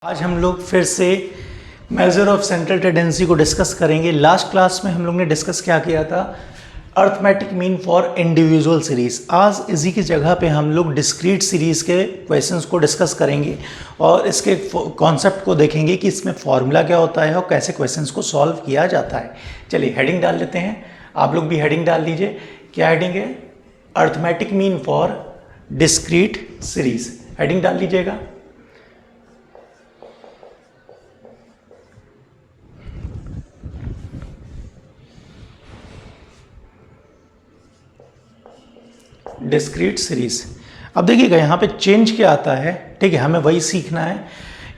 आज हम लोग फिर से मेजर ऑफ सेंट्रल टेंडेंसी को डिस्कस करेंगे। लास्ट क्लास में हम लोग ने डिस्कस क्या किया था, arithmetic mean for individual series. आज इसी की जगह पे हम लोग डिस्क्रीट सीरीज के क्वेश्चंस को डिस्कस करेंगे और इसके कॉन्सेप्ट को देखेंगे कि इसमें फॉर्मूला क्या होता है और कैसे क्वेश्चंस को सॉल्व किया जाता है। चलिए हेडिंग डाल लेते हैं, आप लोग भी हेडिंग डाल लीजिए। क्या हेडिंग है? Arithmetic mean for discrete series. Heading डाल लीजिएगा। Discrete series. अब देखिएगा यहाँ पे चेंज क्या आता है, ठीक है, हमें वही सीखना है।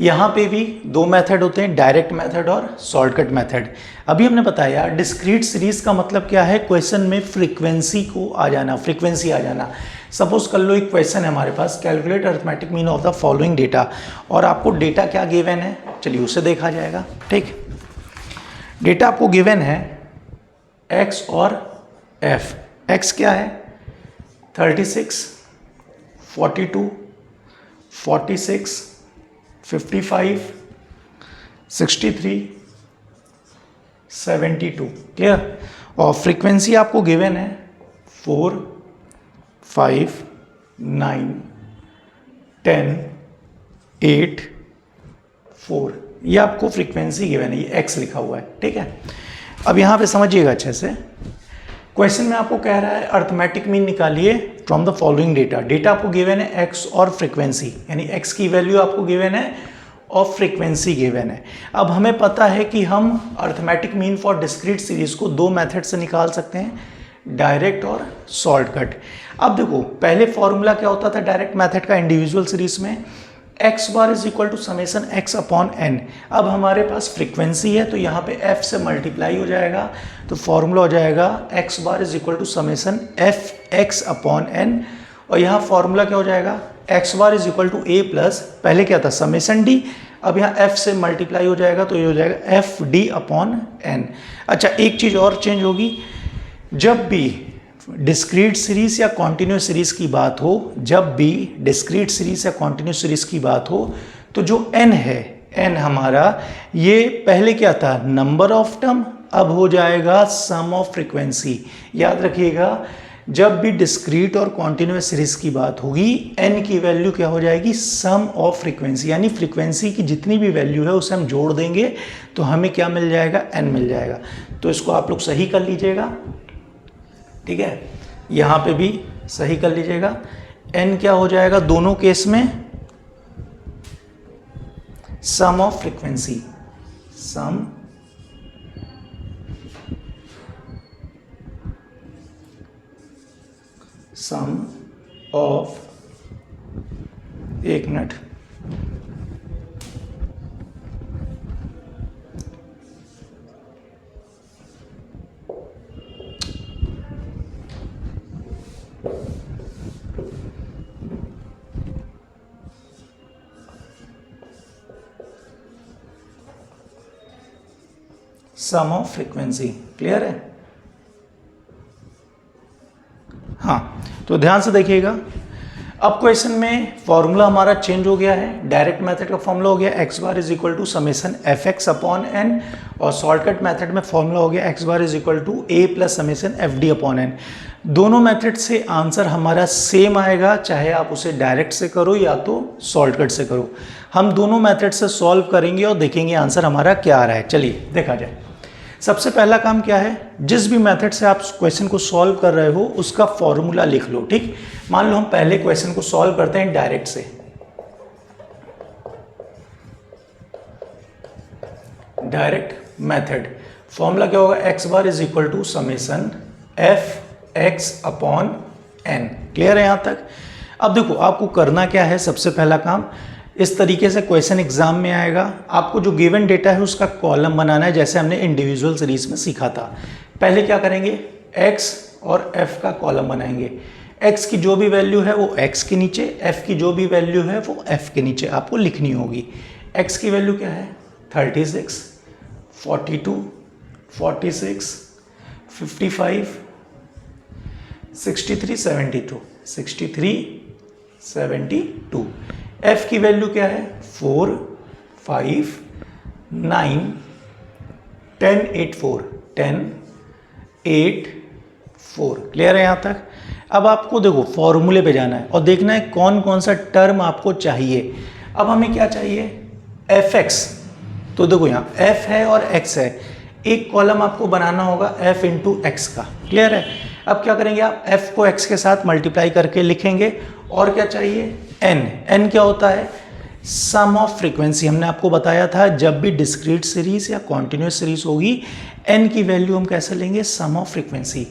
यहाँ पे भी दो मेथड होते हैं, डायरेक्ट मेथड और शॉर्टकट मेथड। अभी हमने बताया डिस्क्रीट सीरीज का मतलब क्या है, क्वेश्चन में फ्रीक्वेंसी को आ जाना, फ्रीक्वेंसी आ जाना। सपोज कर लो एक क्वेश्चन है हमारे पास, calculate arithmetic mean of the following data, और आपको डेटा क्या गिवन है, चलिए उसे देखा जाएगा। ठीक, डेटा आपको गिवन है एक्स और एफ। एक्स क्या है? 36, 42, 46, 55, 63, 72। क्लियर? और फ्रीक्वेंसी आपको गिवन है 4, 5, 9, 10, 8, 4। ये आपको फ्रीक्वेंसी गिवन है, ये एक्स लिखा हुआ है। ठीक है, अब यहाँ पे समझिएगा अच्छे से। क्वेश्चन में आपको कह रहा है अर्थमेटिक मीन निकालिए from the following data. Data आपको गिवन है एक्स और फ्रीक्वेंसी, यानी एक्स की वैल्यू आपको गिवन है और फ्रीक्वेंसी गिवन है। अब हमें पता है कि हम arithmetic mean for discrete series को दो मेथड से निकाल सकते हैं, डायरेक्ट और शॉर्टकट। अब देखो पहले फॉर्मूला क्या होता था डायरेक्ट मेथड का इंडिविजुअल सीरीज में, X bar is equal to summation X upon N. अब हमारे पास फ्रीक्वेंसी है तो यहाँ पे एफ से मल्टीप्लाई हो जाएगा, तो फॉर्मूला हो जाएगा X bar is equal to summation F X upon N. और यहाँ फॉर्मूला क्या हो जाएगा, X bar is equal to A plus, पहले क्या था समेसन डी, अब यहाँ एफ से मल्टीप्लाई हो जाएगा तो ये हो जाएगा एफ डी अपॉन एन। अच्छा, एक चीज़ और चेंज होगी, जब भी डिस्क्रीट सीरीज या कॉन्टिन्यूस सीरीज की बात हो, जब भी डिस्क्रीट सीरीज या कॉन्टिन्यूस सीरीज की बात हो, तो जो n है, n हमारा ये पहले क्या था नंबर ऑफ टर्म, अब हो जाएगा सम ऑफ फ्रीक्वेंसी। याद रखिएगा, जब भी डिस्क्रीट और कॉन्टिन्यूस सीरीज की बात होगी n की वैल्यू क्या हो जाएगी, सम ऑफ फ्रीक्वेंसी, यानी फ्रीक्वेंसी की जितनी भी वैल्यू है उसे हम जोड़ देंगे तो हमें क्या मिल जाएगा, n मिल जाएगा। तो इसको आप लोग सही कर लीजिएगा। ठीक है, यहाँ पे भी सही कर लीजिएगा। n क्या हो जाएगा दोनों केस में, sum of frequency, sum of, एक minute, sum of frequency. Clear है? हाँ, तो ध्यान से देखिएगा। अब क्वेश्चन में फॉर्मूला हमारा चेंज हो गया है, डायरेक्ट मेथड का फॉर्मूला हो गया X bar is equal to summation F X upon N, और शॉर्टकट मेथड में फॉर्मूला हो गया X bar is equal to A plus summation F D upon N. दोनों मेथड से आंसर हमारा सेम आएगा, चाहे आप उसे डायरेक्ट से करो या तो शॉर्टकट से करो। हम दोनों मेथड से सॉल्व करेंगे और देखेंगे आंसर हमारा क्या आ रहा है। चलिए देखा जाए। सबसे पहला काम क्या है, जिस भी मेथड से आप क्वेश्चन को सॉल्व कर रहे हो उसका फॉर्मूला लिख लो। ठीक, मान लो हम पहले क्वेश्चन को सॉल्व करते हैं डायरेक्ट से। डायरेक्ट मेथड फॉर्मूला क्या होगा, X bar is equal to summation F X upon N. Clear है यहाँ तक? अब देखो आपको करना क्या है, सबसे पहला काम इस तरीके से क्वेश्चन एग्जाम में आएगा, आपको जो गिवन डेटा है उसका कॉलम बनाना है, जैसे हमने इंडिविजुअल सीरीज में सीखा था। पहले क्या करेंगे, x और f का कॉलम बनाएंगे। x की जो भी वैल्यू है वो x के नीचे, f की जो भी वैल्यू है वो f के नीचे आपको लिखनी होगी। x की वैल्यू क्या है, 36, 42, 46, 55, 63, 72, 63, 72। एफ की वैल्यू क्या है 4, 5 9 10 8 4 10 8 4। क्लियर है यहाँ तक? अब आपको देखो फॉर्मूले पे जाना है और देखना है कौन कौन सा टर्म आपको चाहिए। अब हमें क्या चाहिए? F x. तो देखो यहाँ एफ है और एक्स है, एक कॉलम आपको बनाना होगा एफ इंटू एक्स का। क्लियर है? अब क्या करेंगे आप? एफ को एक्स के साथ मल्टीप्लाई करके लिखेंगे। और क्या चाहिए? एन। एन क्या होता है? सम ऑफ फ्रीक्वेंसी। हमने आपको बताया था जब भी डिस्क्रीट सीरीज या कॉन्टिन्यूस सीरीज होगी एन की वैल्यू हम कैसे लेंगे? सम ऑफ फ्रीक्वेंसी।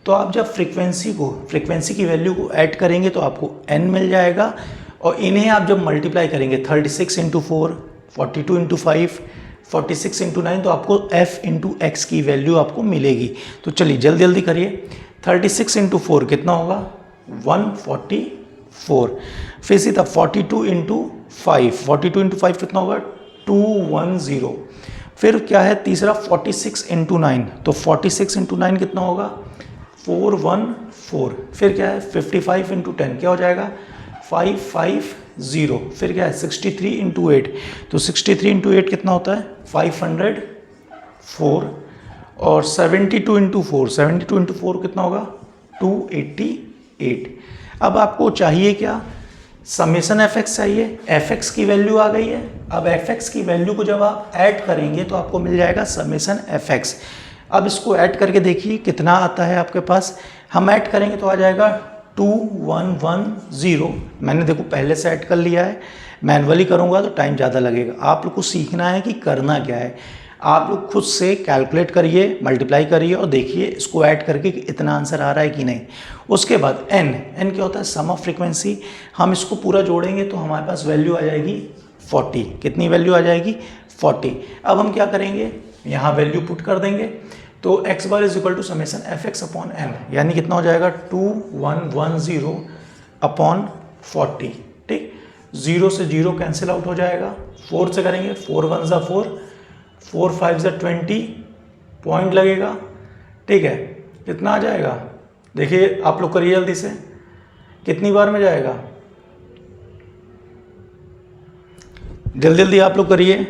तो आप जब फ्रीक्वेंसी की वैल्यू को ऐड करेंगे तो आपको एन मिल जाएगा, और इन्हें आप जब मल्टीप्लाई करेंगे 36 इंटू 4, 42 इंटू 5, 46 इंटू 9, तो आपको एफ इंटू एक्स की वैल्यू आपको मिलेगी। तो चलिए जल्दी जल्दी करिए। 36 इंटू 4 कितना होगा? 144। फिर सीधा 42 इंटू 5, 42 इंटू 5 कितना होगा? 210। फिर क्या है तीसरा? 46 इंटू 9, तो 46 इंटू 9 कितना होगा? 414। फिर क्या है? 55 इंटू 10 क्या हो जाएगा? 550। फिर क्या है? 63 इंटू 8, तो 63 इंटू 8 कितना होता है? 504। और 72 इंटू 4, 72 इंटू 4 कितना होगा? 288। अब आपको चाहिए क्या? समेसन एफ एक्स चाहिए। एफ एक्स की वैल्यू आ गई है। अब एफ एक्स की वैल्यू को जब आप ऐड करेंगे तो आपको मिल जाएगा समेसन एफ एक्स। अब इसको ऐड करके देखिए कितना आता है आपके पास। हम ऐड करेंगे तो आ जाएगा 2110। मैंने देखो पहले से ऐड कर लिया है, मैनुअली करूँगा तो टाइम ज़्यादा लगेगा। आप लोग को सीखना है कि करना क्या है। आप लोग खुद से कैलकुलेट करिए, मल्टीप्लाई करिए और देखिए इसको ऐड करके कि इतना आंसर आ रहा है कि नहीं। उसके बाद एन क्या होता है? सम ऑफ फ्रीक्वेंसी। हम इसको पूरा जोड़ेंगे तो हमारे पास वैल्यू आ जाएगी 40। कितनी वैल्यू आ जाएगी? 40। अब हम क्या करेंगे? यहाँ वैल्यू पुट कर देंगे, तो X bar is equal to summation F X upon N, यानी कितना हो जाएगा? 2110 अपॉन 40। ठीक, 0 से 0 कैंसिल आउट हो जाएगा। 4 से करेंगे, 4 1 ज़ा 4, 4 5 ज़ा 20, पॉइंट लगेगा। ठीक है, कितना आ जाएगा? देखिए आप लोग करिए जल्दी से, कितनी बार में जाएगा? जल्दी जल्दी आप लोग करिए।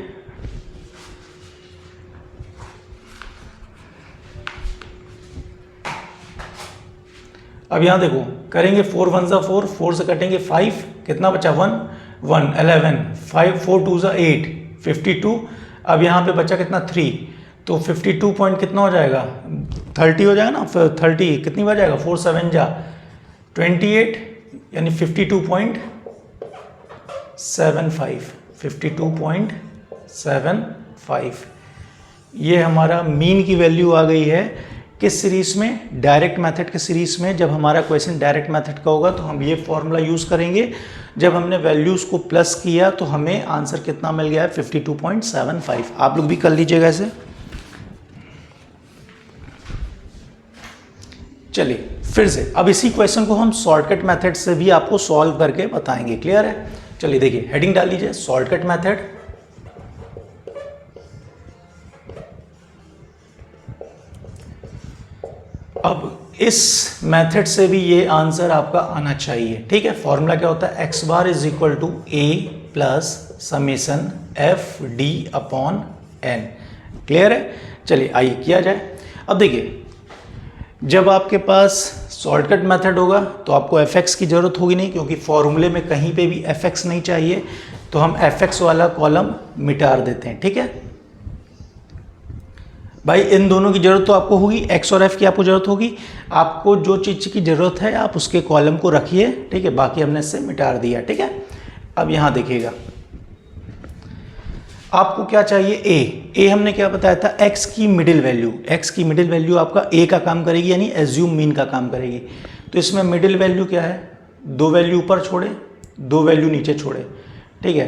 अब यहाँ देखो करेंगे 4 1 ज़ा 4, 4 से कटेंगे 5, कितना बचा? 1 1 11, 5 4 2 ज़ा 8, 52। अब यहाँ पे बचा कितना? 3, तो 52 पॉइंट कितना हो जाएगा? 30 हो जाएगा ना। 30 कितनी बार जाएगा? 4 7 जा 28, यानी 52.75, 52.75। ये हमारा मीन की वैल्यू आ गई है। किस सीरीज में? डायरेक्ट मेथड के सीरीज में। जब हमारा क्वेश्चन डायरेक्ट मेथड का होगा तो हम ये फॉर्मूला यूज़ करेंगे। जब हमने वैल्यूज़ को प्लस किया तो हमें आंसर कितना मिल गया है? 52.75। आप लोग भी कर लीजिएगा ऐसे। चलिए फिर से अब इसी क्वेश्चन को हम शॉर्टकट मेथड से भी आपको सॉल्व करके बताएंगे। क्लियर है? चलिए देखिए, हेडिंग डाल लीजिए शॉर्टकट मेथड। अब इस मेथड से भी ये आंसर आपका आना चाहिए। ठीक है, फॉर्मूला क्या होता है? X bar is equal to A plus summation F D upon N. Clear है? चलिए आइए किया जाए। अब देखिए, जब आपके पास शॉर्टकट मेथड होगा तो आपको एफ एक्स की ज़रूरत होगी नहीं, क्योंकि फॉर्मूले में कहीं पे भी एफ एक्स नहीं चाहिए, तो हम एफ एक्स वाला कॉलम मिटा देते हैं। ठीक है भाई, इन दोनों की जरूरत तो आपको होगी, एक्स और एफ की आपको जरूरत होगी। आपको जो चीज़ की जरूरत है आप उसके कॉलम को रखिए। ठीक है, बाकी हमने इससे मिटा दिया। ठीक है, अब यहाँ देखिएगा, आपको क्या चाहिए? ए हमने क्या बताया था? एक्स की मिडिल वैल्यू। एक्स की मिडिल वैल्यू आपका ए का काम करेगी, यानी एज्यूम मीन का काम करेगी। तो इसमें मिडिल वैल्यू क्या है? 2 वैल्यू ऊपर छोड़े, 2 वैल्यू नीचे छोड़े। ठीक है,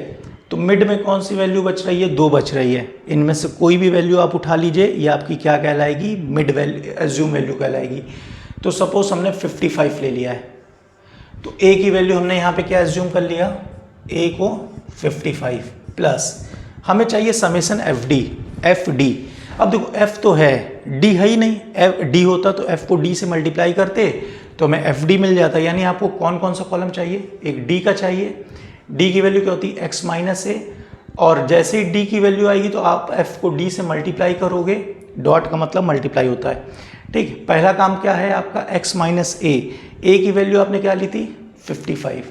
तो मिड में कौन सी वैल्यू बच रही है? 2 बच रही है। इनमें से कोई भी वैल्यू आप उठा लीजिए, ये आपकी क्या कहलाएगी? मिड वैल्यू, एज्यूम वैल्यू कहलाएगी। तो सपोज हमने 55 ले लिया है, तो ए की वैल्यू हमने यहाँ पे क्या एज्यूम कर लिया? ए को 55 प्लस हमें चाहिए समेसन एफ डी। अब देखो एफ तो है, डी है ही नहीं। एफ डी होता तो एफ को डी से मल्टीप्लाई करते तो हमें एफ डी मिल जाता। यानी आपको कौन कौन सा कॉलम चाहिए? एक डी का चाहिए। डी की वैल्यू क्या होती है? एक्स माइनस ए, और जैसे ही डी की वैल्यू आएगी तो आप एफ को डी से मल्टीप्लाई करोगे, डॉट का मतलब मल्टीप्लाई होता है, ठीक। पहला काम क्या है आपका x माइनस ए की वैल्यू आपने क्या ली थी 55,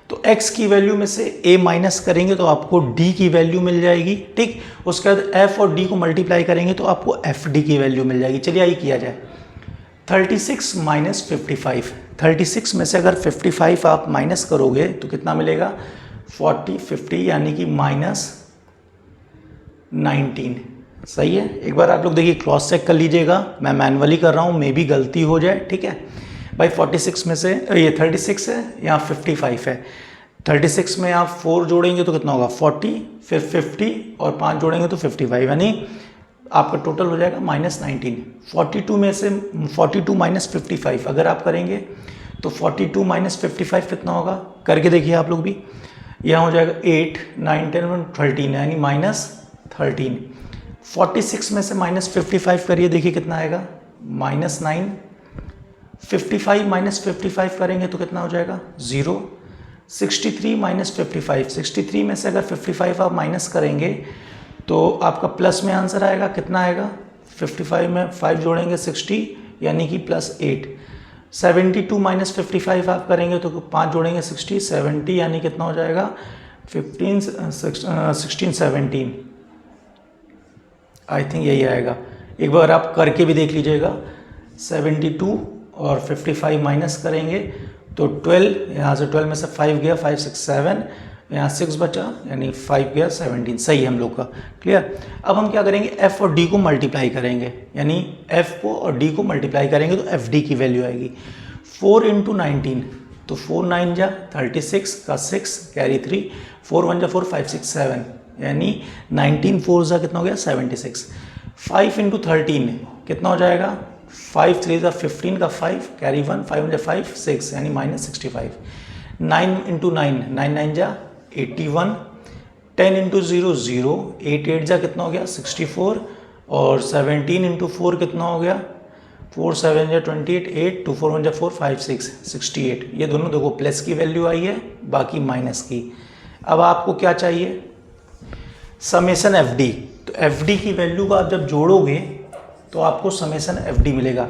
तो x की वैल्यू में से a माइनस करेंगे तो आपको d की वैल्यू मिल जाएगी, ठीक। उसके बाद f और d को मल्टीप्लाई करेंगे तो आपको fd की वैल्यू मिल जाएगी। चलिए आइए किया जाए। 36 माइनस 55, 36 में से अगर 55 आप माइनस करोगे तो कितना मिलेगा 40 50 यानी कि माइनस 19। सही है। एक बार आप लोग देखिए क्रॉस चेक कर लीजिएगा, मैं मैनुअली कर रहा हूँ, मे भी गलती हो जाए, ठीक है भाई। 46 में से ये 36 है, यहाँ 55 है। 36 में आप 4 जोड़ेंगे तो कितना होगा 40, फिर 50 और 5 जोड़ेंगे तो 55, यानी आपका टोटल हो जाएगा माइनस 19। 42 में से 42 माइनस 55 अगर आप करेंगे तो 42 माइनस 55 कितना होगा, करके देखिए आप लोग भी। यहाँ हो जाएगा 8 9 10 13 यानी माइनस 13। 46 में से माइनस 55 करिए, देखिए कितना आएगा माइनस 9। 55 माइनस 55 करेंगे तो कितना हो जाएगा 0। 63 माइनस 55, 63 में से अगर 55 आप माइनस करेंगे तो आपका प्लस में आंसर आएगा, कितना आएगा 55 में 5 जोड़ेंगे 60 यानी कि प्लस 8। 72 माइनस 55 आप करेंगे तो 5 जोड़ेंगे 60, 70 यानी कितना हो जाएगा 16 17, आई थिंक यही आएगा। एक बार आप करके भी देख लीजिएगा। 72 और 55 माइनस करेंगे तो 12, यहाँ से 12 में से 5 गया 5 6 7, यहाँ 6 बचा यानी 5 गया 17, सही है हम लोग का। क्लियर। अब हम क्या करेंगे f और d को मल्टीप्लाई करेंगे, यानी f को और d को मल्टीप्लाई करेंगे तो fd की वैल्यू आएगी 4 इंटू 19, तो 4 9 जा 36 का 6 कैरी 3, 4 1 जा 4 5 6 7 यानी 19 4 जा कितना हो गया 76। 5 इंटू 13 कितना हो जाएगा 5 3 जा 15 का 5 कैरी 1, 5 जा 5 6 यानी माइनस 65। 9 इंटू 9 9 9 जा 81, 10 इंटू 0 0, 8 8 जा कितना हो गया 64 और 17 इंटू 4 कितना हो गया 4 7 जा 28, 8 2 4 1 जा 4 5 6 68। ये दोनों देखो प्लस की वैल्यू आई है, बाकी माइनस की। अब आपको क्या चाहिए समेसन एफ डी, तो एफ डी की वैल्यू को आप जब जोड़ोगे तो आपको समेसन एफ डी मिलेगा।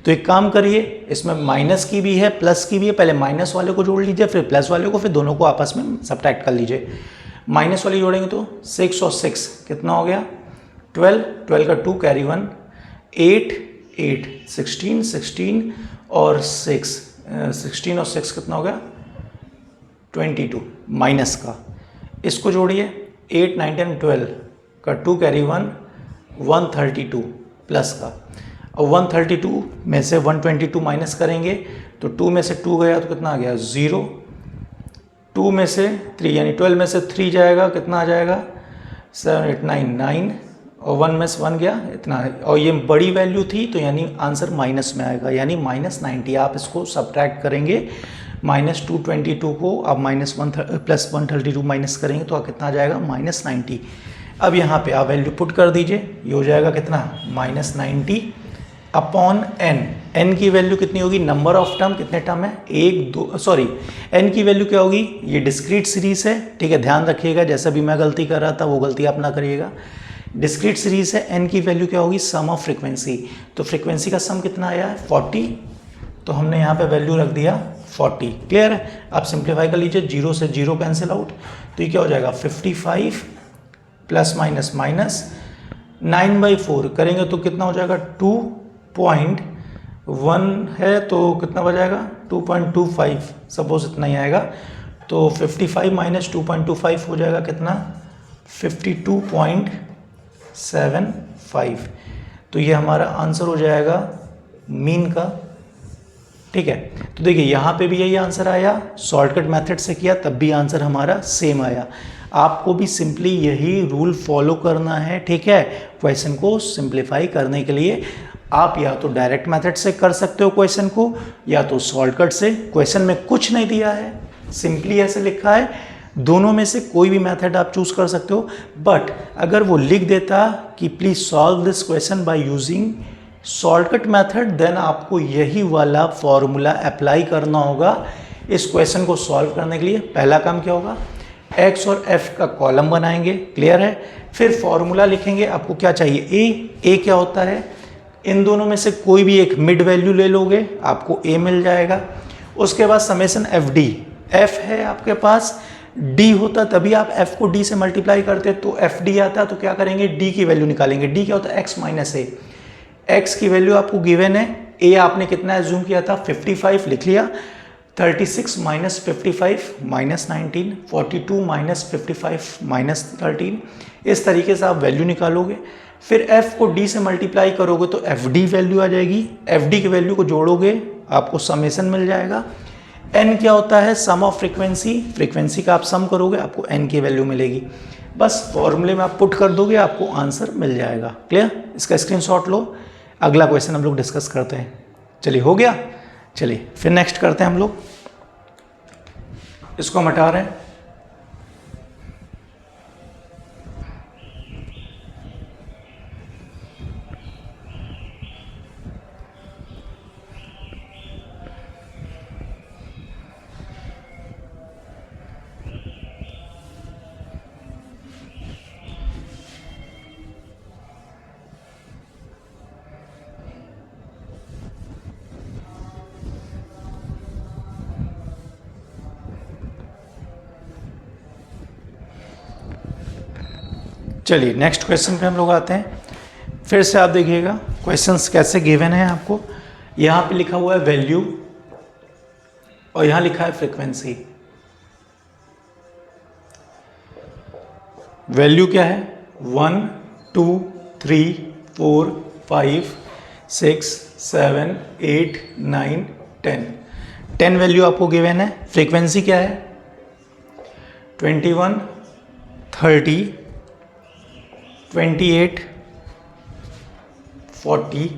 तो एक काम करिए, इसमें माइनस की भी है प्लस की भी है, पहले माइनस वाले को जोड़ लीजिए फिर प्लस वाले को, फिर दोनों को आपस में सब्ट्रैक्ट कर लीजिए। माइनस वाली जोड़ेंगे तो 6 और 6 कितना हो गया 12, 12 का 2 कैरी 1, 8 8 16 16 और 6 16 और 6 कितना हो गया 22 माइनस का। इसको जोड़िए 8 9 10 12 का 2 कैरी 1 132 प्लस का, और 132 में से 122 माइनस करेंगे तो 2 में से 2 गया तो कितना आ गया 0, 2 में से 3 यानी 12 में से 3 जाएगा कितना आ जाएगा 7 8 9 9 और 1 में से 1 गया इतना है, और ये बड़ी वैल्यू थी तो यानी आंसर माइनस में आएगा यानी माइनस 90। आप इसको सब्ट्रैक्ट करेंगे माइनस 222 को आप माइनस 1 प्लस 132 माइनस करेंगे तो कितना आ जाएगा माइनस 90। अब यहाँ पे आप वैल्यू पुट कर दीजिए, ये हो जाएगा कितना माइनस 90 अपॉन n। n की वैल्यू कितनी होगी, नंबर ऑफ टर्म, कितने टर्म है 1 2 सॉरी n की वैल्यू क्या होगी, ये डिस्क्रीट सीरीज है, ठीक है ध्यान रखिएगा, जैसा भी मैं गलती कर रहा था वो गलती आप ना करिएगा। डिस्क्रीट सीरीज है, n की वैल्यू क्या होगी सम ऑफ फ्रीक्वेंसी, तो फ्रीक्वेंसी का सम कितना आया है 40, तो हमने यहाँ पे वैल्यू रख दिया 40। क्लियर है। आप सिंप्लीफाई कर लीजिए, 0 से 0 कैंसिल आउट, तो ये क्या हो जाएगा 55 प्लस माइनस माइनस 9/4 करेंगे तो कितना हो जाएगा 2.1 है तो कितना बजाएगा 2.25, सपोज इतना ही आएगा, तो 55 माइनस 2.25 हो जाएगा कितना 52.75। तो ये हमारा आंसर हो जाएगा मीन का। ठीक है, तो देखिए यहाँ पे भी यही आंसर आया, शॉर्टकट मेथड से किया तब भी आंसर हमारा सेम आया। आपको भी सिंपली यही रूल फॉलो करना है, ठीक है। क्वेश्चन को सिंप्लीफाई करने के लिए आप या तो डायरेक्ट मेथड से कर सकते हो क्वेश्चन को, या तो शॉर्टकट से। क्वेश्चन में कुछ नहीं दिया है, सिंपली ऐसे लिखा है, दोनों में से कोई भी मेथड आप चूज कर सकते हो। बट अगर वो लिख देता कि please solve this question by using shortcut method, then आपको यही वाला फॉर्मूला अप्लाई करना होगा इस क्वेश्चन को सॉल्व करने के लिए। पहला काम क्या होगा, एक्स और एफ का कॉलम बनाएंगे, क्लियर है। फिर फॉर्मूला लिखेंगे, आपको क्या चाहिए, ए क्या होता है, इन दोनों में से कोई भी एक मिड वैल्यू ले लोगे, आपको ए मिल जाएगा। उसके बाद समेसन एफ डी, एफ है आपके पास, डी होता तभी आप एफ को डी से मल्टीप्लाई करते, तो एफ डी आता, तो क्या करेंगे, डी की वैल्यू निकालेंगे। डी क्या होता है, एक्स माइनस ए, एक्स की वैल्यू आपको गिवन है, ए आपने कितना एज्यूम किया था 55 लिख लिया, 36 माइनस 55 माइनस 19, 42 माइनस 55 माइनस 13, इस तरीके से आप वैल्यू निकालोगे। फिर f को d से मल्टीप्लाई करोगे तो एफ डी वैल्यू आ जाएगी, एफ डी की वैल्यू को जोड़ोगे आपको समेसन मिल जाएगा। n क्या होता है, सम ऑफ फ्रीक्वेंसी, फ्रीक्वेंसी का आप सम करोगे आपको n की वैल्यू मिलेगी। बस फॉर्मूले में आप पुट कर दोगे, आपको आंसर मिल जाएगा। क्लियर, इसका स्क्रीनशॉट लो, अगला क्वेश्चन हम लोग डिस्कस करते हैं। चलिए हो गया, चलिए फिर नेक्स्ट करते हैं हम लोग, इसको हम हटा रहे हैं। चलिए नेक्स्ट क्वेश्चन पे हम लोग आते हैं। फिर से आप देखिएगा क्वेश्चंस कैसे गिवन है आपको। यहाँ पे लिखा हुआ है वैल्यू और यहाँ लिखा है फ्रीक्वेंसी। वैल्यू क्या है, 1 2 3 4 5 6 7 8 9 10, 10 वैल्यू आपको गिवन है। फ्रीक्वेंसी क्या है, 21 30 28 40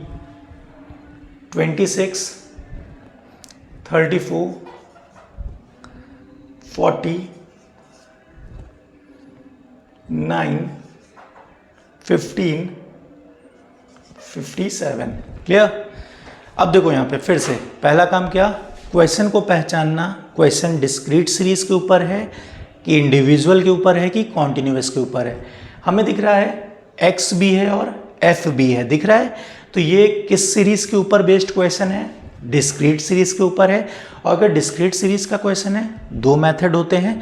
26 34 40 9 15 57। क्लियर। अब देखो यहाँ पे फिर से पहला काम क्या, क्वेश्चन को पहचानना, क्वेश्चन डिस्क्रीट सीरीज के ऊपर है कि इंडिविजुअल के ऊपर है कि कॉन्टिन्यूअस के ऊपर है। हमें दिख रहा है एक्स भी है और एफ भी है, दिख रहा है, तो ये किस सीरीज के ऊपर बेस्ड क्वेश्चन है, डिस्क्रीट सीरीज के ऊपर है। और अगर डिस्क्रीट सीरीज का क्वेश्चन है, दो मेथड होते हैं,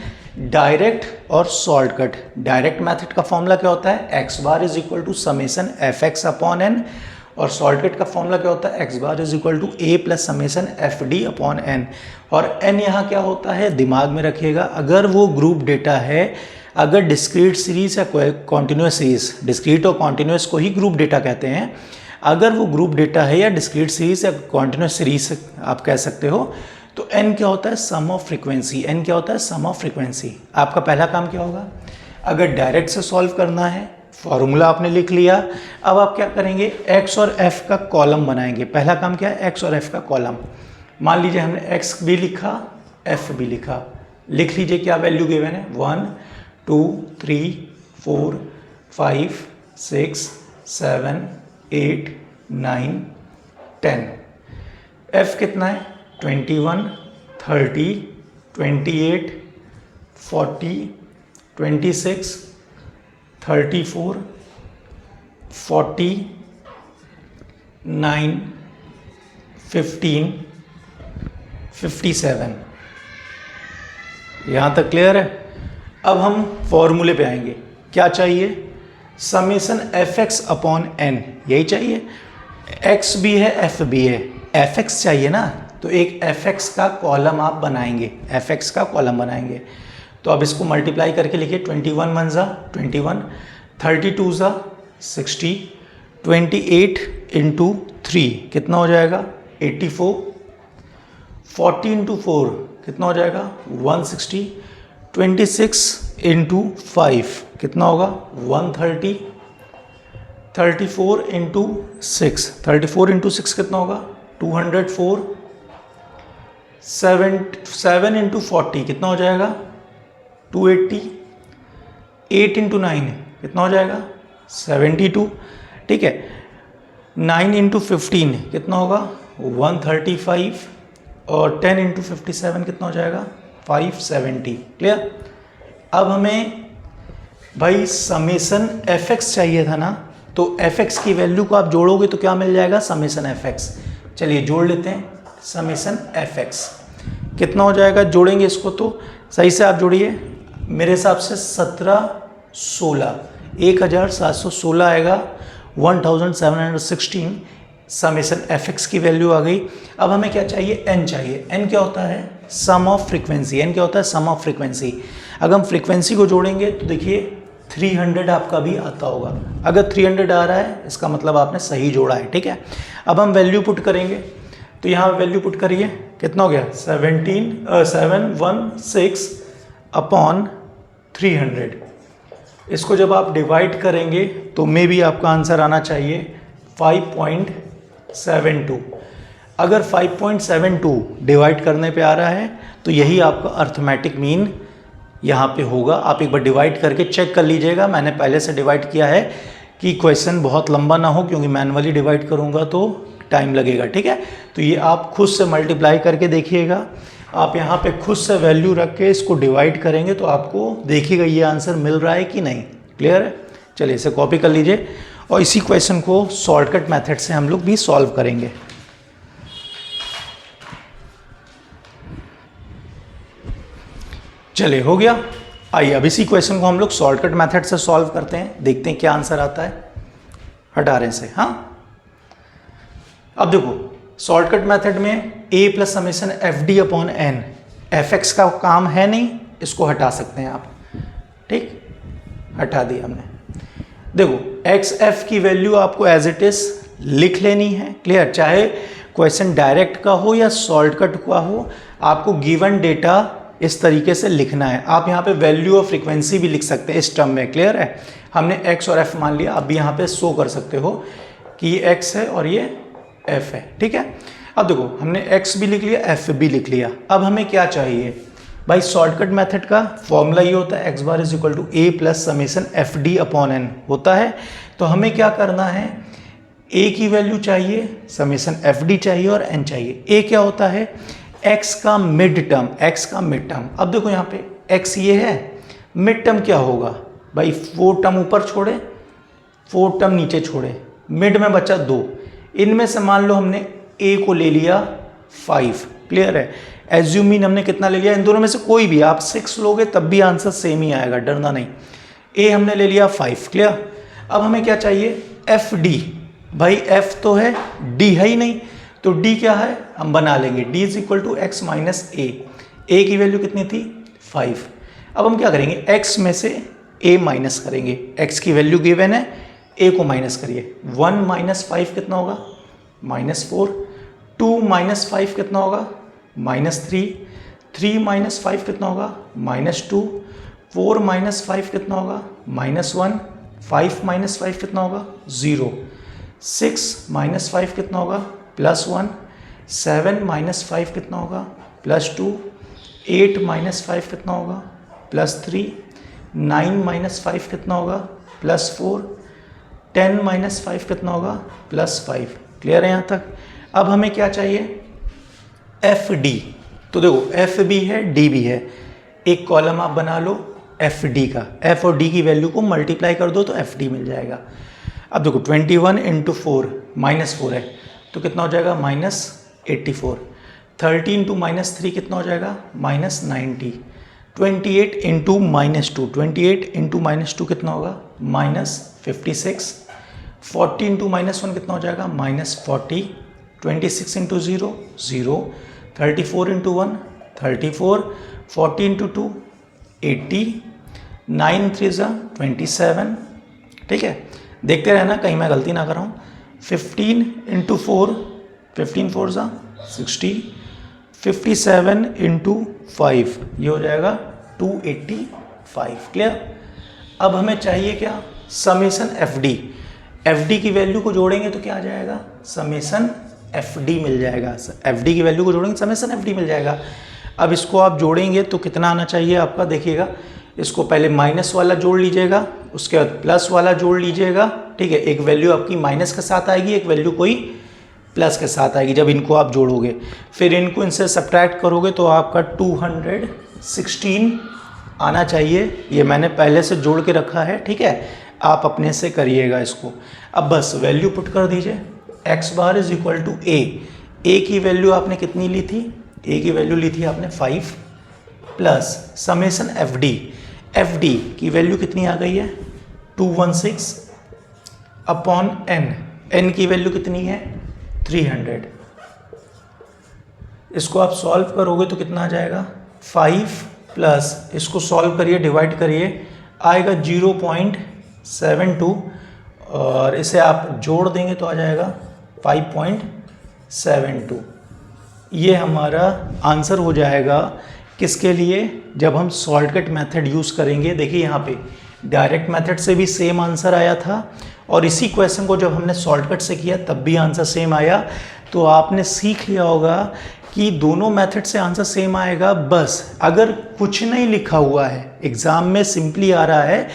डायरेक्ट और शॉर्टकट। डायरेक्ट मेथड का फॉर्मूला क्या होता है, X bar is equal to summation F X upon N, और शॉर्टकट का फॉर्मूला क्या होता है, X bar is equal to A plus summation F D upon N. और एन यहाँ क्या होता है, दिमाग में रखिएगा, अगर वो ग्रुप डेटा है, अगर डिस्क्रीट सीरीज या कॉन्टिन्यूस सीरीज, डिस्क्रीट और कॉन्टिन्यूस को ही ग्रुप डेटा कहते हैं, अगर वो ग्रुप डेटा है या डिस्क्रीट सीरीज या कॉन्टिन्यूस सीरीज आप कह सकते हो, तो एन क्या होता है, सम ऑफ फ्रीक्वेंसी। एन क्या होता है, सम ऑफ फ्रीक्वेंसी। आपका पहला काम क्या होगा, अगर डायरेक्ट से सॉल्व करना है, फॉर्मूला आपने लिख लिया, अब आप क्या करेंगे, एक्स और एफ का कॉलम बनाएंगे। पहला काम क्या है, एक्स और एफ का कॉलम। मान लीजिए हमने एक्स भी लिखा, एफ भी लिखा, लिख लीजिए क्या वैल्यू गिवन है, 1 2 3 4 5 6 7 8 9 10। एफ कितना है, 21 30 28 40 26 34 40 9 15 57। यहाँ तक क्लियर है। अब हम फॉर्मूले पे आएंगे, क्या चाहिए, summation F X upon N, यही चाहिए। एक्स भी है, एफ भी है, एफ एक्स चाहिए ना, तो एक एफ एक्स का कॉलम आप बनाएंगे, एफ एक्स का कॉलम बनाएंगे। तो अब इसको मल्टीप्लाई करके लिखिए, 21 1 ज़ा 21, 32 ज़ा 60, 28 इंटू 3 कितना हो जाएगा, 84, 40 इंटू 4 कितना हो जाएगा, 160, 26 इंटू 5 कितना होगा, 130, 34 इंटू 6, 34 इंटू 6 कितना होगा, 204, 7 इंटू 40 कितना हो जाएगा, 280, 8 इंटू 9 कितना हो जाएगा, 72। ठीक है, 9 इंटू 15 कितना होगा, 135, और 10 इंटू 57 कितना हो जाएगा, 570। क्लियर। अब हमें भाई समेसन एफ एक्स चाहिए था ना, तो एफ एक्स की वैल्यू को आप जोड़ोगे तो क्या मिल जाएगा, समेसन एफ एक्स। चलिए जोड़ लेते हैं, समेसन एफ एक्स कितना हो जाएगा, जोड़ेंगे इसको तो सही से आप जोड़िए, मेरे हिसाब से 1716 1716 आएगा, 1716 समेसन एफ एक्स की वैल्यू आ गई। अब हमें क्या चाहिए, एन चाहिए। एन क्या होता है, सम ऑफ फ्रीक्वेंसी। एन क्या होता है, सम ऑफ फ्रीक्वेंसी। अगर हम फ्रीक्वेंसी को जोड़ेंगे तो देखिए 300 आपका भी आता होगा। अगर 300 आ रहा है इसका मतलब आपने सही जोड़ा है, ठीक है। अब हम वैल्यू पुट करेंगे, तो यहाँ वैल्यू पुट करिए, कितना हो गया 716 अपॉन 300। इसको जब आप डिवाइड करेंगे तो मे भी आपका आंसर आना चाहिए 5.72। अगर 5.72 डिवाइड करने पे आ रहा है तो यही आपका अर्थमेटिक मीन यहाँ पे होगा। आप एक बार डिवाइड करके चेक कर लीजिएगा, मैंने पहले से डिवाइड किया है कि क्वेश्चन बहुत लंबा ना हो, क्योंकि मैनुअली डिवाइड करूँगा तो टाइम लगेगा, ठीक है। तो ये आप खुद से मल्टीप्लाई करके देखिएगा, आप यहाँ पे खुद से वैल्यू रख के इसको डिवाइड करेंगे तो आपको देखिएगा ये आंसर मिल रहा है कि नहीं। क्लियर है, चलिए इसे कॉपी कर लीजिए और इसी क्वेश्चन को शॉर्टकट मेथड से हम लोग भी सॉल्व करेंगे। चलिए हो गया। आइए अब इसी क्वेश्चन को हम लोग शॉर्टकट मेथड से सॉल्व करते हैं, देखते हैं क्या आंसर आता है 18 से। हाँ, अब देखो शॉर्टकट मेथड में a plus summation F D upon N, F X का काम है नहीं, इसको हटा सकते हैं आप, ठीक, हटा दिया हमने। देखो एक्स एफ की वैल्यू आपको एज इट इज लिख लेनी है। क्लियर, चाहे क्वेश्चन डायरेक्ट का हो या शॉर्टकट का हो, आपको गिवन डेटा इस तरीके से लिखना है। आप यहाँ पे वैल्यू और फ्रीक्वेंसी भी लिख सकते हैं इस टर्म में। क्लियर है, हमने एक्स और एफ मान लिया, आप भी यहाँ पे शो कर सकते हो कि ये एक्स है और ये एफ है, ठीक है। अब देखो हमने एक्स भी लिख लिया, एफ भी लिख लिया। अब हमें क्या चाहिए भाई, शॉर्टकट मेथड का फॉर्मूला ये होता है X bar is equal to A plus summation F D upon N होता है। तो हमें क्या करना है, ए की वैल्यू चाहिए, समेसन एफ डी चाहिए और एन चाहिए। ए क्या होता है, एक्स का मिड टर्म, एक्स का मिड टर्म। अब देखो यहाँ पे एक्स ये है, मिड टर्म क्या होगा भाई, 4 टर्म ऊपर छोड़े 4 टर्म नीचे छोड़े, मिड में बचा 2, इनमें से मान लो हमने ए को ले लिया 5। क्लियर है, एज्यूमिन हमने कितना ले लिया, इन दोनों में से कोई भी आप 6 लोगे तब भी आंसर सेम ही आएगा, डरना नहीं। ए हमने ले लिया 5। क्लियर, अब हमें क्या चाहिए, एफ डी। भाई एफ तो है, डी है ही नहीं, तो डी क्या है हम बना लेंगे, D is equal to X minus A. A की वैल्यू कितनी थी 5। अब हम क्या करेंगे, एक्स में से ए माइनस करेंगे, एक्स की वैल्यू गिवन है, ए को माइनस करिए। 1 माइनस 5 कितना होगा, -4। 2 माइनस 5 कितना होगा, -3। 3 माइनस 5 कितना होगा, -2। 4 माइनस 5 कितना होगा, -1। 5 माइनस 5 कितना होगा, 0। 6 माइनस 5 कितना होगा, +1। 7 माइनस 5 कितना होगा, +2। 8 माइनस 5 कितना होगा, +3। 9 माइनस 5 कितना होगा, +4। 10 माइनस 5 कितना होगा, +5। क्लियर है यहाँ तक। अब हमें क्या चाहिए, एफ डी। तो देखो एफ भी है, डी भी है, एक कॉलम आप बना लो एफ डी का, एफ और डी की वैल्यू को मल्टीप्लाई कर दो तो एफ डी मिल जाएगा। अब देखो 21 × 4 -4 है, तो कितना हो जाएगा, -84। 13 × -3 कितना हो जाएगा, -90। 28 × -2, 28 × -2 कितना होगा, -56। 40 × -1 कितना हो जाएगा, -40। 26 × 0 0। 34 × 1 34। 40 × 2 80। 9 3 27। ठीक है, देखते रहना कहीं मैं गलती ना कर रहा हूँ। 15 × 4 15 4 60। 57 × 5 ये हो जाएगा 285। क्लियर। अब हमें चाहिए क्या, summation F D. F D की वैल्यू को जोड़ेंगे तो क्या आ जाएगा, समेसन एफ डी मिल जाएगा। एफ डी की वैल्यू को जोड़ेंगे समेसन एफ डी मिल जाएगा। अब इसको आप जोड़ेंगे तो कितना आना चाहिए आपका, देखिएगा इसको पहले माइनस वाला जोड़ लीजिएगा, उसके बाद प्लस वाला जोड़ लीजिएगा। ठीक है, एक वैल्यू आपकी माइनस के साथ आएगी, एक वैल्यू कोई प्लस के साथ आएगी। जब इनको आप जोड़ोगे फिर इनको इनसे सब्ट्रैक्ट करोगे तो आपका 216 आना चाहिए। ये मैंने पहले से जोड़ के रखा है, ठीक है, आप अपने से करिएगा इसको। अब बस वैल्यू पुट कर दीजिए, X bar is equal to A की वैल्यू आपने कितनी ली थी, ए की वैल्यू ली थी आपने 5 प्लस समेसन एफ डी की वैल्यू कितनी आ गई है 216 अपॉन एन की वैल्यू कितनी है 300। इसको आप सॉल्व करोगे तो कितना आ जाएगा 5 प्लस इसको सॉल्व करिए, डिवाइड करिए, आएगा 0.72 और इसे आप जोड़ देंगे तो आ जाएगा 5.72। ये हमारा आंसर हो जाएगा किसके लिए, जब हम शॉर्टकट मेथड यूज़ करेंगे। देखिए यहाँ पे डायरेक्ट मेथड से भी सेम आंसर आया था और इसी क्वेश्चन को जब हमने शॉर्टकट से किया तब भी आंसर सेम आया। तो आपने सीख लिया होगा कि दोनों मेथड से आंसर सेम आएगा। बस अगर कुछ नहीं लिखा हुआ है, एग्ज़ाम में सिंपली आ रहा है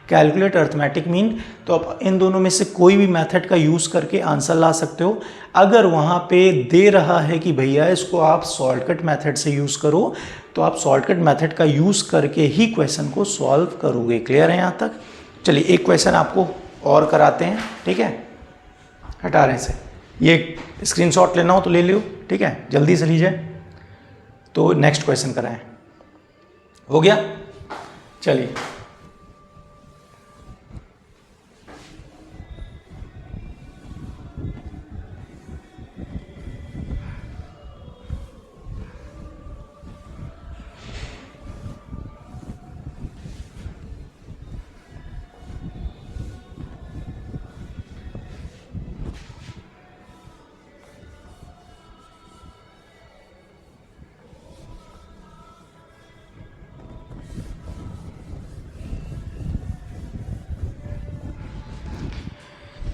कैलकुलेट अर्थमेटिक मीन, तो आप इन दोनों में से कोई भी मेथड का यूज़ करके आंसर ला सकते हो। अगर वहाँ पे दे रहा है कि भैया इसको आप शॉर्टकट मेथड से यूज़ करो, तो आप शॉर्टकट मेथड का यूज़ करके ही क्वेश्चन को सॉल्व करोगे। क्लियर है यहाँ तक? चलिए एक क्वेश्चन आपको और कराते हैं, ठीक है, हटा रहे से। ये स्क्रीनशॉट लेना हो तो ले लो, ठीक है, जल्दी से लीजिए। तो नेक्स्ट क्वेश्चन कराएं, हो गया? चलिए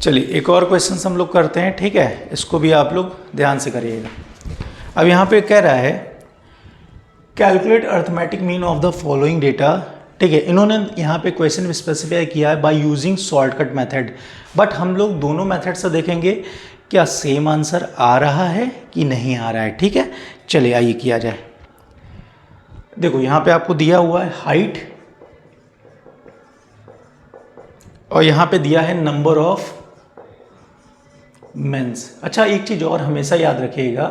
चलिए एक और क्वेश्चन हम लोग करते हैं, ठीक है, इसको भी आप लोग ध्यान से करिएगा। अब यहाँ पे कह रहा है calculate arithmetic mean of the following data, ठीक है। इन्होंने यहाँ पे क्वेश्चन स्पेसिफाई किया है bye using shortcut method, but हम लोग दोनों मेथड से देखेंगे क्या सेम आंसर आ रहा है कि नहीं आ रहा है, ठीक है। चलिए आइए किया जाए। देखो यहाँ पे आपको दिया हुआ है हाइट और यहाँ पे दिया है नंबर ऑफ मेंस। अच्छा एक चीज़ और हमेशा याद रखिएगा,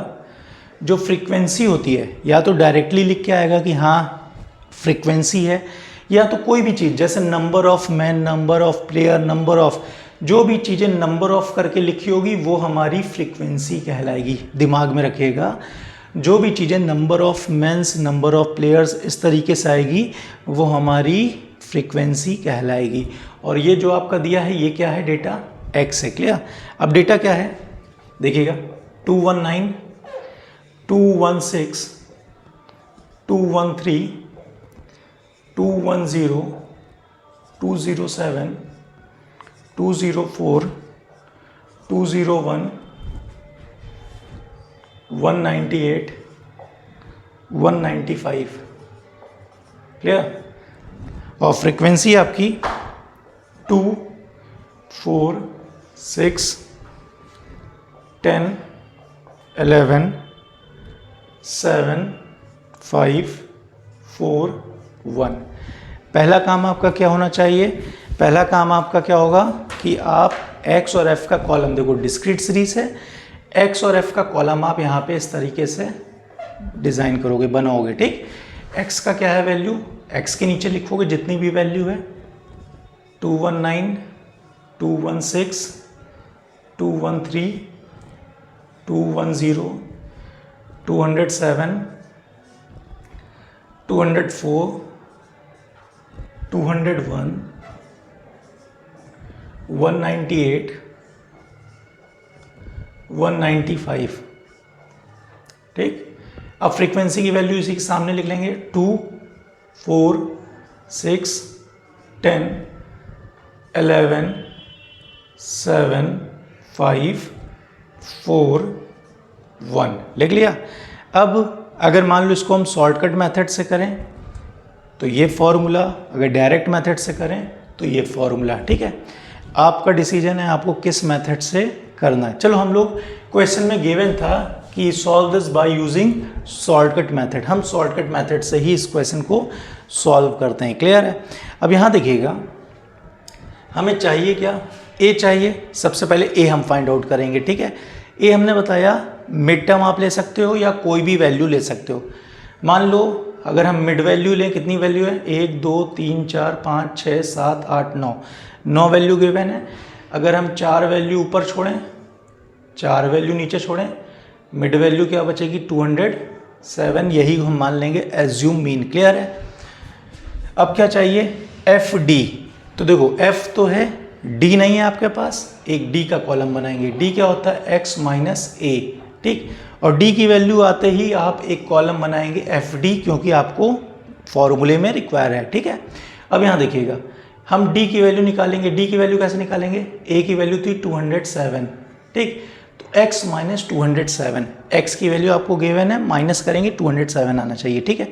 जो फ्रीक्वेंसी होती है या तो डायरेक्टली लिख के आएगा कि हाँ फ्रीक्वेंसी है, या तो कोई भी चीज़ जैसे number of man, number of player, number of, जो भी चीज़ें नंबर ऑफ करके लिखी होगी वो हमारी फ्रीक्वेंसी कहलाएगी। दिमाग में रखिएगा, जो भी चीज़ें number of mens, number of players इस तरीके से आएगी वो हमारी फ्रीक्वेंसी कहलाएगी। और ये जो आपका दिया है ये क्या है, डेटा एक्स है। क्लियर? अब डेटा क्या है देखिएगा, 219, 216, 213, 210, 207, 204, 201, 198, 195। क्लियर? और फ्रीक्वेंसी आपकी 2, 4, 6, 10, 11, 7, 5, 4, 1। पहला काम आपका क्या होना चाहिए, पहला काम आपका क्या होगा कि आप x और f का कॉलम, देखो डिस्क्रीट सीरीज है, x और f का कॉलम आप यहाँ पे इस तरीके से डिज़ाइन करोगे, बनाओगे, ठीक। x का क्या है वैल्यू, x के नीचे लिखोगे जितनी भी वैल्यू है, 219, 216, 213, 210, 207, 204, 201, 198, 195, ठीक। अब फ्रीक्वेंसी की वैल्यू इसी के सामने लिख लेंगे, 2, 4, 6, 10, 11, 7, 5, 4, 1 लिख लिया। अब अगर मान लो इसको हम शॉर्टकट मेथड से करें तो ये फॉर्मूला, अगर डायरेक्ट मेथड से करें तो ये फॉर्मूला, ठीक है। आपका डिसीजन है आपको किस मेथड से करना है। चलो हम लोग क्वेश्चन में गिवन था कि solve this by using shortcut method, हम शॉर्टकट मेथड से ही इस क्वेश्चन को सॉल्व करते हैं। क्लियर है? अब यहाँ देखिएगा, हमें चाहिए क्या, ए चाहिए। सबसे पहले ए हम फाइंड आउट करेंगे। ठीक है, ए हमने बताया मिड टर्म आप ले सकते हो या कोई भी वैल्यू ले सकते हो। मान लो अगर हम मिड वैल्यू लें, कितनी वैल्यू है, 1 2 3 4 5 6 7 8 9, 9 वैल्यू गिवन है। अगर हम 4 वैल्यू ऊपर छोड़ें, 4 वैल्यू नीचे छोड़ें, मिड वैल्यू क्या बचेगी, 207, यही हम मान लेंगे एज्यूम मीन। क्लियर है? अब क्या चाहिए, एफ डी। तो देखो एफ तो है, डी नहीं है आपके पास, एक डी का कॉलम बनाएंगे। डी क्या होता है, एक्स माइनस ए। ठीक, और डी की वैल्यू आते ही आप एक कॉलम बनाएंगे एफ डी, क्योंकि आपको फॉर्मूले में रिक्वायर है। ठीक है, अब यहाँ देखिएगा, हम डी की वैल्यू निकालेंगे। डी की वैल्यू कैसे निकालेंगे, ए की वैल्यू थी 207। ठीक, तो x माइनस 207, एक्स की वैल्यू आपको गिवन है, माइनस करेंगे 207 आना चाहिए। ठीक है,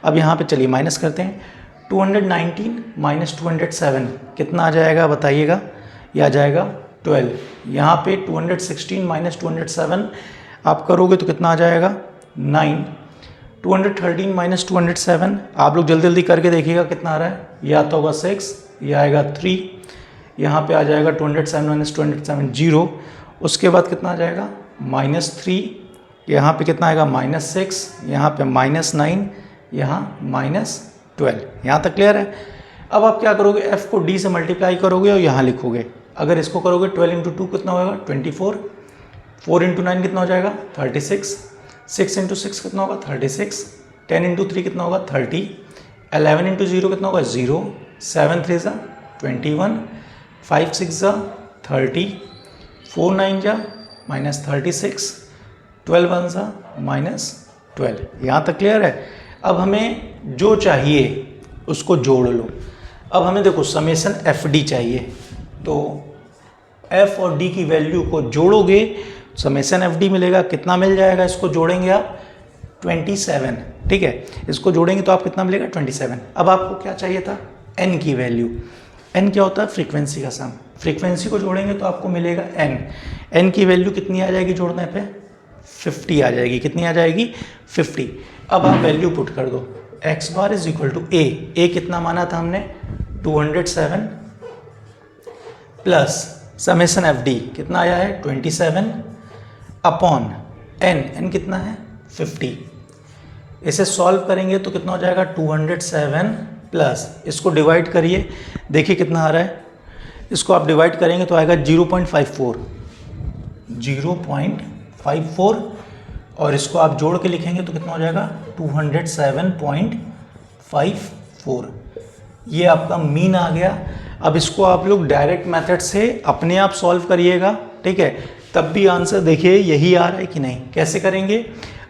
अब यहाँ पे चलिए माइनस करते हैं। 219 माइनस 207 कितना आ जाएगा बताइएगा, यह आ जाएगा 12। यहाँ पे 216 माइनस 207 आप करोगे तो कितना आ जाएगा, 9। 213 माइनस 207 आप लोग जल्दी जल्दी करके देखिएगा कितना आ रहा है, या तो होगा 6, यह आएगा 3, यहाँ पे आ जाएगा 207 माइनस 207 0। उसके बाद कितना आ जाएगा, -3, यहाँ पे कितना आएगा, -6, यहाँ पे -9, यहाँ -12। यहाँ तक क्लियर है? अब आप क्या करोगे, f को d से मल्टीप्लाई करोगे और यहाँ लिखोगे। अगर इसको करोगे 12 इंटू 2 कितना होगा, 24, 4 इंटू 9 कितना हो जाएगा, 36, 6 इंटू 6 कितना होगा, 36, 10 इंटू 3 कितना होगा, 30, 11 इंटू 0 कितना होगा, 0, 7 3 ज़ा 21, 5 6 ज़ा 30, 4 9 जा -36, 12 1 ज़ा -12। यहाँ तक क्लियर है? अब हमें जो चाहिए उसको जोड़ लो। अब हमें देखो समेसन एफ डी चाहिए, तो एफ और डी की वैल्यू को जोड़ोगे समेसन एफ डी मिलेगा। कितना मिल जाएगा, इसको जोड़ेंगे आप 27। ठीक है, इसको जोड़ेंगे तो आप कितना मिलेगा, 27। अब आपको क्या चाहिए था, एन की वैल्यू। एन क्या होता है, फ्रीक्वेंसी का सम। फ्रीक्वेंसी को जोड़ेंगे तो आपको मिलेगा एन। एन की वैल्यू कितनी आ जाएगी जोड़ने पे, 50 आ जाएगी। कितनी आ जाएगी, 50। अब आप वैल्यू पुट कर दो, X bar is equal to A. A कितना माना था हमने, 207 प्लस समेसन एफ डी कितना आया है, 27 अपॉन एन। एन कितना है, 50। इसे सॉल्व करेंगे तो कितना हो जाएगा, 207 प्लस, इसको डिवाइड करिए, देखिए कितना आ रहा है। इसको आप डिवाइड करेंगे तो आएगा 0.54, 0.54, और इसको आप जोड़ के लिखेंगे तो कितना हो जाएगा, 207.54। ये आपका मीन आ गया। अब इसको आप लोग डायरेक्ट मेथड से अपने आप सॉल्व करिएगा। ठीक है, तब भी आंसर देखिए यही आ रहा है कि नहीं। कैसे करेंगे,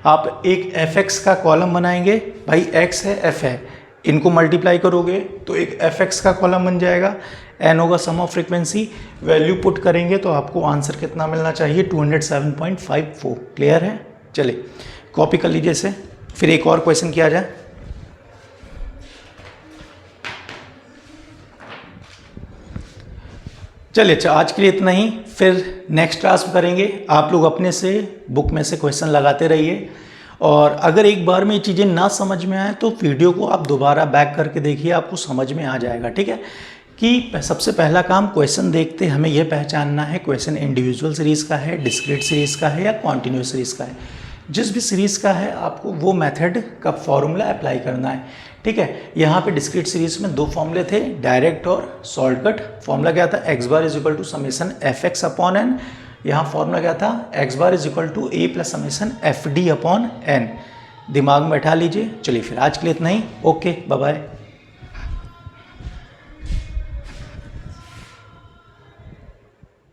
आप एक fx का कॉलम बनाएंगे। भाई x है, f है, इनको मल्टीप्लाई करोगे तो एक fx का कॉलम बन जाएगा। n होगा सम ऑफ फ्रीक्वेंसी, वैल्यू पुट करेंगे तो आपको आंसर कितना मिलना चाहिए, 207.54। क्लियर है? चलिए कॉपी कर लीजिए इसे, फिर एक और क्वेश्चन किया जाए। चलिए अच्छा, आज के लिए इतना ही, फिर नेक्स्ट क्लास में करेंगे। आप लोग अपने से बुक में से क्वेश्चन लगाते रहिए, और अगर एक बार में ये चीज़ें ना समझ में आए तो वीडियो को आप दोबारा बैक करके देखिए, आपको समझ में आ जाएगा। ठीक है, कि सबसे पहला काम क्वेश्चन देखते हमें यह पहचानना है क्वेश्चन इंडिविजुअल सीरीज़ का है, डिस्क्रीट सीरीज़ का है या कॉन्टिन्यूस सीरीज़ का है। जिस भी सीरीज़ का है आपको वो मेथड का फॉर्मूला अप्लाई करना है। ठीक है, यहाँ पे डिस्क्रीट सीरीज़ में 2 फॉर्मूले थे, डायरेक्ट और शॉर्टकट। फॉर्मूला क्या था, X bar is equal to summation F X upon N. यहाँ फॉर्मूला क्या था, X bar is equal to A plus summation F D upon N. दिमाग में बैठा लीजिए। चलिए फिर आज के लिए इतना ही, ओके बाय बाय।